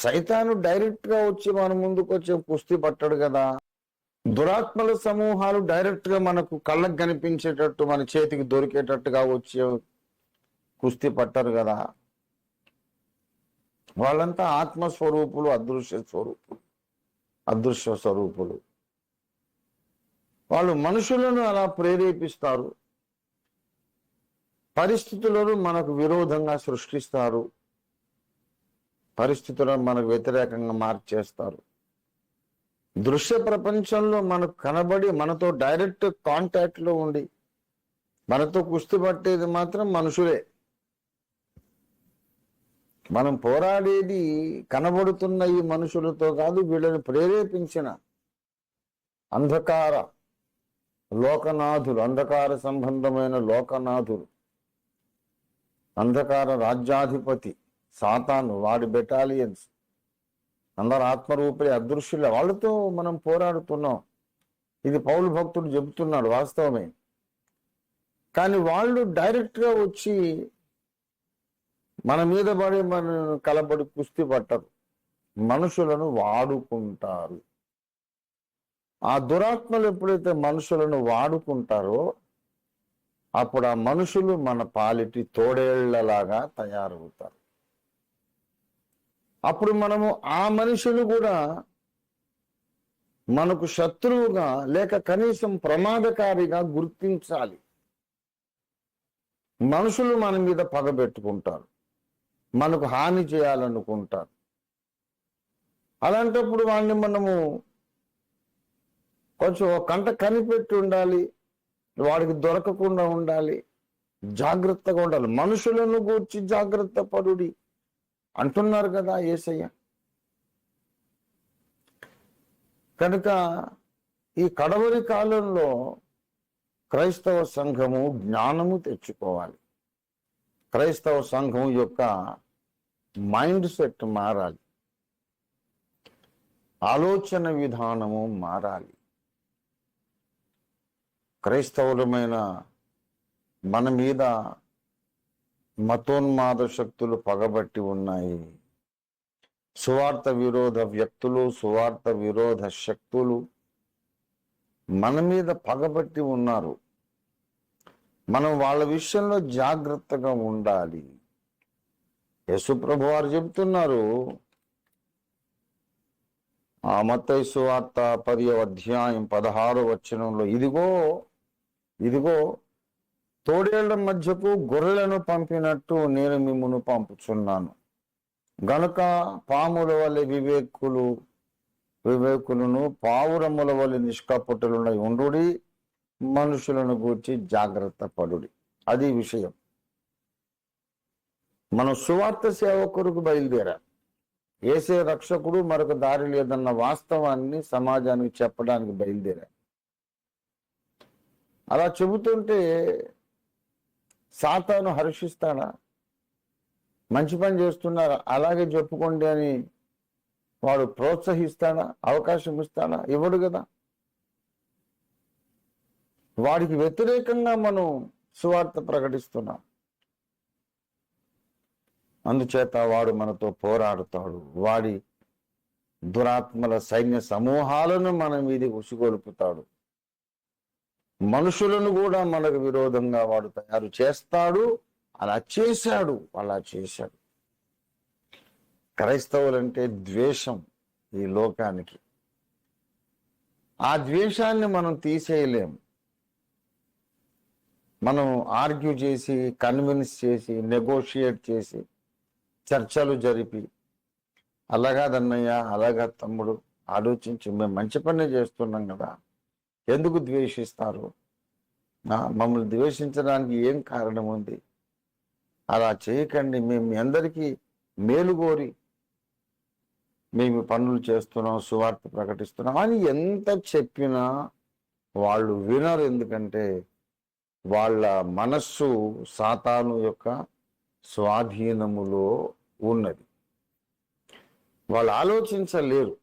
సైతాను డైరెక్ట్ గా వచ్చి మన ముందుకు వచ్చి కుస్తీ పట్టాడు కదా. దురాత్మల సమూహాలు డైరెక్ట్ గా మనకు కళ్ళకు కనిపించేటట్టు మన చేతికి దొరికేటట్టుగా వచ్చి కుస్తీ పట్టారు కదా. వాళ్ళంతా ఆత్మస్వరూపులు, అదృశ్య స్వరూపులు. వాళ్ళు మనుషులను అలా ప్రేరేపిస్తారు, పరిస్థితులను మనకు విరోధంగా సృష్టిస్తారు, పరిస్థితులను మనకు వ్యతిరేకంగా మార్చేస్తారు. దృశ్య ప్రపంచంలో మనకు కనబడి మనతో డైరెక్ట్ కాంటాక్ట్ లో ఉండి మనతో కుస్తీ పట్టేది మాత్రం మనుషులే. మనం పోరాడేది కనబడుతున్న ఈ మనుషులతో కాదు, వీళ్ళని ప్రేరేపించిన అంధకార లోకనాథులు, అంధకార సంబంధమైన లోకనాథులు, అంధకార రాజ్యాధిపతి సాతాను, వాడి బెటాలియన్స్, అందరు ఆత్మరూపే అదృశ్యులే, వాళ్ళతో మనం పోరాడుతున్నాం. ఇది పౌలు భక్తుడు చెబుతున్నాడు, వాస్తవమే. కానీ వాళ్ళు డైరెక్ట్ గా వచ్చి మన మీద పడి మన కలబడి కుస్తీ పట్టరు, మనుషులను వాడుకుంటారు. ఆ దురాత్మలు ఎప్పుడైతే మనుషులను వాడుకుంటారో అప్పుడు ఆ మనుషులు మన పాలిటి తోడేళ్లలాగా తయారవుతారు. అప్పుడు మనము ఆ మనుషులు కూడా మనకు శత్రువుగా లేక కనీసం ప్రమాదకారిగా గుర్తించాలి. మనుషులు మన మీద పగబెట్టుకుంటారు, మనకు హాని చేయాలనుకుంటారు. అలాంటప్పుడు వాళ్ళని మనము కొంచెం కంట కనిపెట్టి ఉండాలి, వాడికి దొరకకుండా ఉండాలి, జాగ్రత్తగా ఉండాలి. మనుషులను గూర్చి జాగ్రత్త పరుడి అంటున్నారు కదా యేసయ్య. కనుక ఈ కడవరి కాలంలో క్రైస్తవ సంఘము జ్ఞానము తెచ్చుకోవాలి. క్రైస్తవ సంఘం యొక్క మైండ్ సెట్ మారాలి, ఆలోచన విధానము మారాలి. క్రైస్తవులమైన మన మీద మతోన్మాద శక్తులు పగబట్టి ఉన్నాయి. సువార్త విరోధ వ్యక్తులు, సువార్త విరోధ శక్తులు మన మీద పగబట్టి ఉన్నారు. మనం వాళ్ళ విషయంలో జాగ్రత్తగా ఉండాలి. యేసుప్రభు వారు చెబుతున్నారు, ఆ మత్తయి సువార్త 10వ అధ్యాయం 16వ వచనంలో, ఇదిగో తోడేళ్ల మధ్యకు గొర్రెలను పంపినట్టు నేను మిమ్మును పంపుచున్నాను. గనుక పాముల వలె వివేకులను పావురముల వలె నిష్కపటులై ఉండుడి, మనుషులను గూర్చి జాగ్రత్త పడుడి. అది విషయం. మనం సువార్త సేవ కొరకు బయలుదేరా. యేసే రక్షకుడు, మరొక దారి లేదన్న వాస్తవాన్ని సమాజానికి చెప్పడానికి బయలుదేరా. అలా చెబుతుంటే సాతాను హర్షిస్తాడా? మంచి పని చేస్తున్నారా, అలాగే చెప్పుకోండి అని వాడు ప్రోత్సహిస్తాడా? అవకాశం ఇస్తాడా? ఇవ్వడు కదా. వాడికి వ్యతిరేకంగా మనం సువార్త ప్రకటిస్తున్నాం. అందుచేత వాడు మనతో పోరాడుతాడు. వాడి దురాత్మల సైన్య సమూహాలను మన మీదకి ఉసిగొలుపుతాడు. మనుషులను కూడా మనకు విరోధంగా వాడు తయారు చేస్తాడు. అలా చేశాడు. క్రైస్తవులంటే ద్వేషం ఈ లోకానికి. ఆ ద్వేషాన్ని మనం తీసేయలేం. మనం ఆర్గ్యూ చేసి, కన్విన్స్ చేసి, నెగోషియేట్ చేసి, చర్చలు జరిపి, అలాగాదన్నయ్య, అలాగా తమ్ముడు, ఆలోచించి మేము మంచి పని చేస్తున్నాం కదా, ఎందుకు ద్వేషిస్తారు? మమ్మల్ని ద్వేషించడానికి ఏం కారణం ఉంది? అలా చేయకండి, మేము మీ అందరికీ మేలు కోరి మేము పనులు చేస్తున్నాం, సువార్త ప్రకటిస్తున్నాం అని ఎంత చెప్పినా వాళ్ళు వినరు. ఎందుకంటే వాళ్ళ మనస్సు సాతాను యొక్క స్వాధీనములో ఉన్నది. వాళ్ళు ఆలోచించలేరు.